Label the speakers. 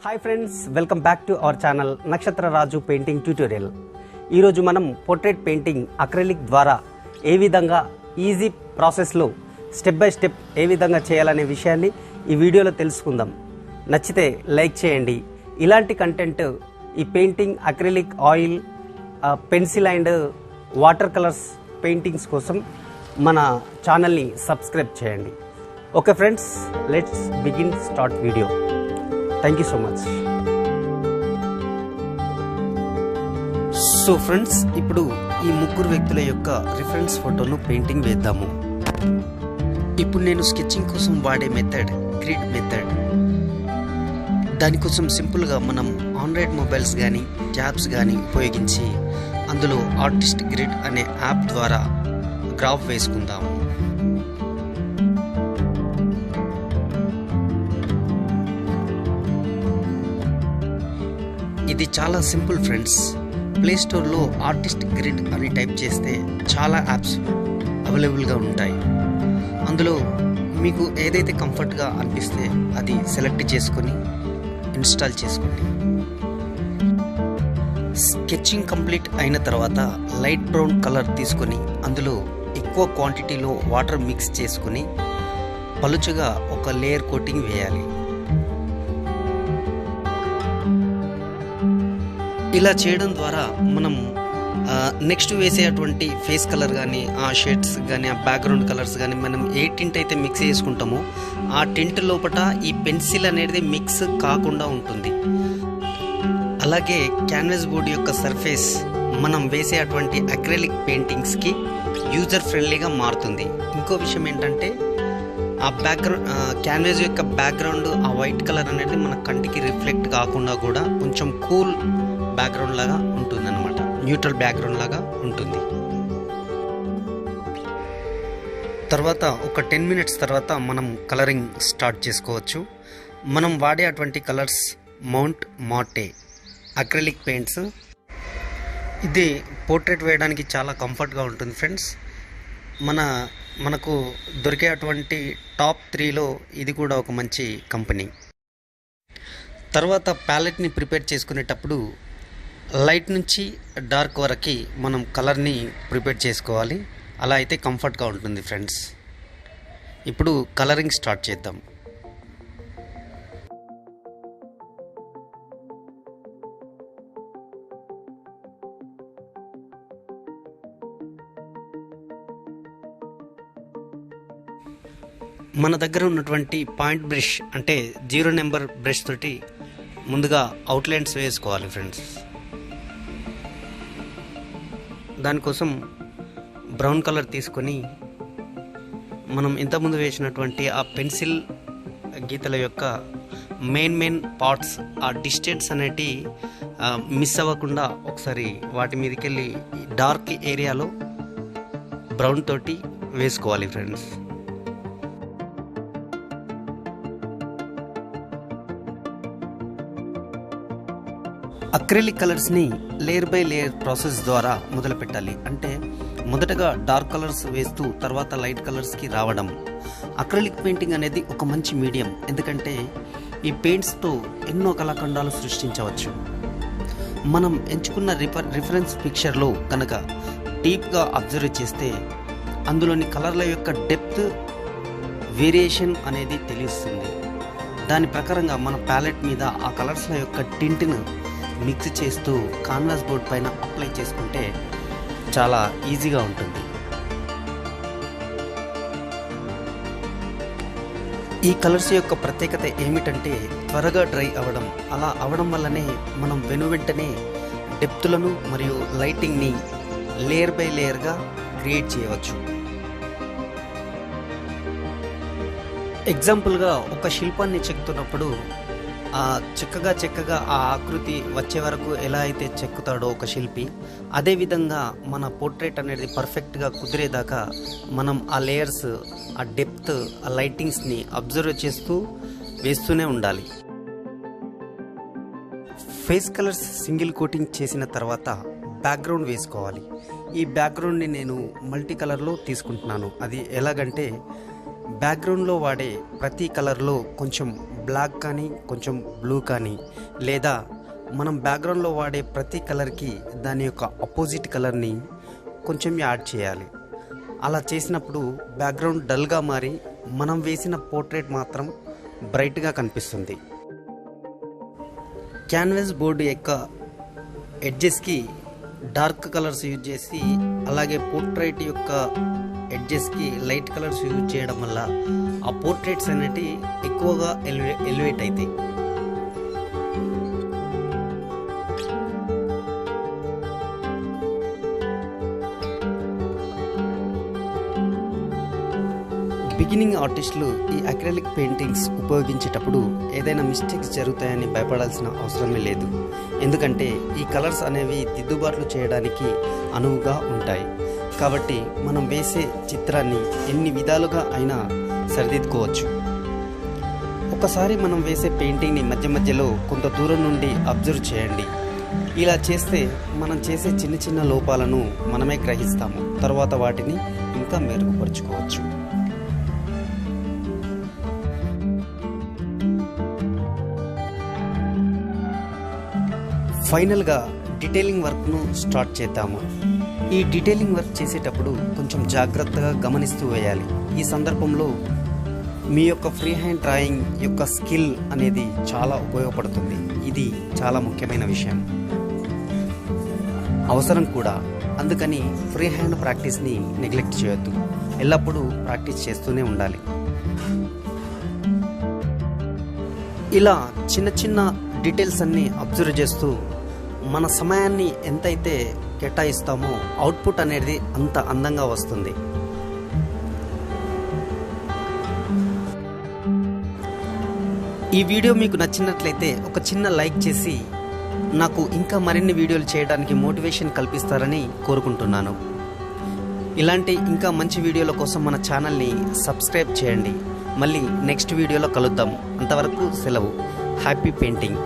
Speaker 1: Hi friends, welcome back to our channel నక్షత్ర రాజు painting tutorial. ఈరోజు మనం పోర్ట్రేట్ పెయింటింగ్ అక్రిలిక్ ద్వారా ఏ విధంగా ఈజీ ప్రాసెస్లో స్టెప్ బై స్టెప్ ఏ విధంగా చేయాలనే విషయాన్ని ఈ వీడియోలో తెలుసుకుందాం. నచ్చితే లైక్ చేయండి. ఇలాంటి కంటెంట్ ఈ painting, acrylic, oil, pencil and water colours paintings కోసం మన ఛానల్ని సబ్స్క్రైబ్ చేయండి. Okay friends, let's begin start video. Thank you so much. So friends, ఇప్పుడు ఈ ముగ్గురు వ్యక్తుల యొక్క రిఫరెన్స్ ఫోటోను పెయింటింగ్ వేద్దాము. ఇప్పుడు నేను స్కెచింగ్ కోసం వాడే మెథడ్ గ్రిడ్ మెథడ్. దానికోసం సింపుల్గా మనం ఆండ్రాయిడ్ మొబైల్స్ కానీ ట్యాబ్స్ కానీ ఉపయోగించి అందులో ఆర్టిస్ట్ గ్రిడ్ అనే యాప్ ద్వారా గ్రాఫ్ వేసుకుందాము. ఇది చాలా సింపుల్ ఫ్రెండ్స్. ప్లే స్టోర్లో ఆర్టిస్ట్ గ్రిడ్ అని టైప్ చేస్తే చాలా యాప్స్ అవైలబుల్గా ఉంటాయి. అందులో మీకు ఏదైతే కంఫర్ట్గా అనిపిస్తే అది సెలెక్ట్ చేసుకొని ఇన్స్టాల్ చేసుకోండి. స్కెచింగ్ కంప్లీట్ అయిన తర్వాత లైట్ బ్రౌన్ కలర్ తీసుకొని అందులో ఎక్కువ క్వాంటిటీలో వాటర్ మిక్స్ చేసుకొని పలుచగా ఒక లేయర్ కోటింగ్ వేయాలి. ఇలా చేయడం ద్వారా మనం నెక్స్ట్ వేసేటువంటి ఫేస్ కలర్ కానీ, ఆ షేడ్స్ కానీ, ఆ బ్యాక్గ్రౌండ్ కలర్స్ కానీ మనం ఏ టింట్ అయితే మిక్స్ చేసుకుంటామో ఆ టింట్ లోపల ఈ పెన్సిల్ అనేది మిక్స్ కాకుండా ఉంటుంది. అలాగే క్యాన్వాస్ బోర్డ్ యొక్క సర్ఫేస్ మనం వేసేటువంటి అక్రిలిక్ పెయింటింగ్స్కి యూజర్ ఫ్రెండ్లీగా మారుతుంది. ఇంకో విషయం ఏంటంటే ఆ బ్యాక్గ్రౌండ్ క్యాన్వాస్ యొక్క బ్యాక్గ్రౌండ్ ఆ వైట్ కలర్ అనేది మన కంటికి రిఫ్లెక్ట్ కాకుండా కూడా కొంచెం కూల్ బ్యాక్గ్రౌండ్ లాగా ఉంటుంది అన్నమాట. న్యూట్రల్ బ్యాక్గ్రౌండ్ లాగా ఉంటుంది. తర్వాత ఒక 10 minutes తర్వాత మనం కలరింగ్ స్టార్ట్ చేసుకోవచ్చు. మనం వాడే అటువంటి కలర్స్ మౌంట్ మాటే అక్రిలిక్ పెయింట్స్. ఇది పోర్ట్రేట్ వేయడానికి చాలా కంఫర్ట్గా ఉంటుంది ఫ్రెండ్స్. మనకు దొరికే అటువంటి టాప్ 3లో ఇది కూడా ఒక మంచి కంపెనీ. తర్వాత ప్యాలెట్ని ప్రిపేర్ చేసుకునేటప్పుడు లైట్ నుంచి డార్క్ వరకు మనం కలర్ని ప్రిపేర్ చేసుకోవాలి. అలా అయితే కంఫర్ట్గా ఉంటుంది ఫ్రెండ్స్. ఇప్పుడు కలరింగ్ స్టార్ట్ చేద్దాం. మన దగ్గర ఉన్నటువంటి పాయింట్ బ్రష్ అంటే 0 నెంబర్ బ్రష్ తోటి ముందుగా అవుట్లైన్స్ వేసుకోవాలి ఫ్రెండ్స్. దానికోసం బ్రౌన్ కలర్ తీసుకొని మనం ఇంతకుముందు వేసినటువంటి ఆ పెన్సిల్ గీతల యొక్క మెయిన్ పార్ట్స్, ఆ డిస్టెన్స్ అనేటి మిస్ అవ్వకుండా ఒకసారి వాటి మీదకి వెళ్ళి డార్క్ ఏరియాలో బ్రౌన్ తోటి వేసుకోవాలి ఫ్రెండ్స్. అక్రిలిక్ కలర్స్ని లేయర్ బై లేయర్ ప్రాసెస్ ద్వారా మొదలు పెట్టాలి. అంటే మొదటగా డార్క్ కలర్స్ వేస్తూ తర్వాత లైట్ కలర్స్కి రావడం. అక్రిలిక్ పెయింటింగ్ అనేది ఒక మంచి మీడియం. ఎందుకంటే ఈ పెయింట్స్తో ఎన్నో కళాఖండాలు సృష్టించవచ్చు. మనం ఎంచుకున్న రిఫరెన్స్ పిక్చర్లో కనుక డీప్గా అబ్జర్వ్ చేస్తే అందులోని కలర్ల యొక్క డెప్త్, వేరియేషన్ అనేది తెలుస్తుంది. దాని ప్రకారంగా మన ప్యాలెట్ మీద ఆ కలర్స్ల యొక్క టింట్ను మిక్స్ చేస్తూ కాన్వాస్ బోర్డ్ పైన అప్లై చేసుకుంటే చాలా ఈజీగా ఉంటుంది. ఈ కలర్స్ యొక్క ప్రత్యేకత ఏమిటంటే త్వరగా డ్రై అవ్వడం. అలా అవడం వల్లనే మనం వెంటనే డెప్త్లను మరియు లైటింగ్ని లేయర్ బై లేయర్గా క్రియేట్ చేయవచ్చు. ఎగ్జాంపుల్గా ఒక శిల్పాన్ని చెక్కుతున్నప్పుడు చక్కగా ఆ ఆకృతి వచ్చే వరకు ఎలా అయితే చెక్కుతాడో ఒక శిల్పి, అదేవిధంగా మన పోర్ట్రేట్ అనేది పర్ఫెక్ట్గా కుదిరేదాకా మనం ఆ లేయర్స్, ఆ డెప్త్, ఆ లైటింగ్స్ని అబ్జర్వ్ చేస్తూ వేస్తూనే ఉండాలి. ఫేస్ కలర్స్ సింగిల్ కోటింగ్ చేసిన తర్వాత బ్యాక్గ్రౌండ్ వేసుకోవాలి. ఈ బ్యాక్గ్రౌండ్ని నేను మల్టీ కలర్లో తీసుకుంటున్నాను. అది ఎలాగంటే బ్యాక్గ్రౌండ్లో వాడే ప్రతి కలర్లో కొంచెం బ్లాక్ కానీ కొంచెం బ్లూ కానీ లేదా మనం బ్యాక్గ్రౌండ్లో వాడే ప్రతి కలర్కి దాని యొక్క అపోజిట్ కలర్ని కొంచెం యాడ్ చేయాలి. అలా చేసినప్పుడు బ్యాక్గ్రౌండ్ డల్గా మారి మనం వేసిన పోర్ట్రేట్ మాత్రం బ్రైట్గా కనిపిస్తుంది. క్యాన్వాస్ బోర్డు యొక్క ఎడ్జెస్కి డార్క్ కలర్స్ యూజ్ చేసి అలాగే పోర్ట్రేట్ యొక్క ఎడ్జెస్కి లైట్ కలర్స్ యూజ్ చేయడం వల్ల ఆ పోర్ట్రేట్స్ అనేటివి ఎక్కువగా ఎలివేట్ అవుతాయి. బిగినింగ్ ఆర్టిస్టులు ఈ అక్రిలిక్ పెయింటింగ్స్ ఉపయోగించేటప్పుడు ఏదైనా మిస్టేక్స్ జరుగుతాయని భయపడాల్సిన అవసరమే లేదు. ఎందుకంటే ఈ కలర్స్ అనేవి దిద్దుబాట్లు చేయడానికి అనువుగా ఉంటాయి. కాబట్టి మనం వేసే చిత్రాన్ని ఎన్ని విధాలుగా అయినా సరిదిద్దుకోవచ్చు. ఒకసారి మనం వేసే పెయింటింగ్ని మధ్య మధ్యలో కొంత దూరం నుండి అబ్జర్వ్ చేయండి. ఇలా చేస్తే మనం చేసే చిన్న చిన్న లోపాలను మనమే గ్రహిస్తాము. తర్వాత వాటిని ఇంకా మెరుగుపరుచుకోవచ్చు. ఫైనల్గా డీటెయిలింగ్ వర్క్ను స్టార్ట్ చేద్దాము. ఈ డీటెయిలింగ్ వర్క్ చేసేటప్పుడు కొంచెం జాగ్రత్తగా గమనిస్తూ వేయాలి. ఈ సందర్భంలో మీ యొక్క ఫ్రీ హ్యాండ్ డ్రాయింగ్ యొక్క స్కిల్ అనేది చాలా ఉపయోగపడుతుంది. ఇది చాలా ముఖ్యమైన విషయం, అవసరం కూడా. అందుకని ఫ్రీ హ్యాండ్ ప్రాక్టీస్ని నెగ్లెక్ట్ చేయొద్దు. ఎల్లప్పుడూ ప్రాక్టీస్ చేస్తూనే ఉండాలి. ఇలా చిన్న చిన్న డీటెయిల్స్ అన్నీ అబ్జర్వ్ చేస్తూ మన సమయాన్ని ఎంతైతే కేటాయిస్తామో అవుట్పుట్ అనేది అంత అందంగా వస్తుంది. ఈ వీడియో మీకు నచ్చినట్లయితే ఒక చిన్న లైక్ చేసి నాకు ఇంకా మరిన్ని వీడియోలు చేయడానికి మోటివేషన్ కల్పిస్తారని కోరుకుంటున్నాను. ఇలాంటి ఇంకా మంచి వీడియోల కోసం మన ఛానల్ని సబ్స్క్రైబ్ చేయండి. మళ్ళీ నెక్స్ట్ వీడియోలో కలుద్దాం. అంతవరకు సెలవు. Happy painting.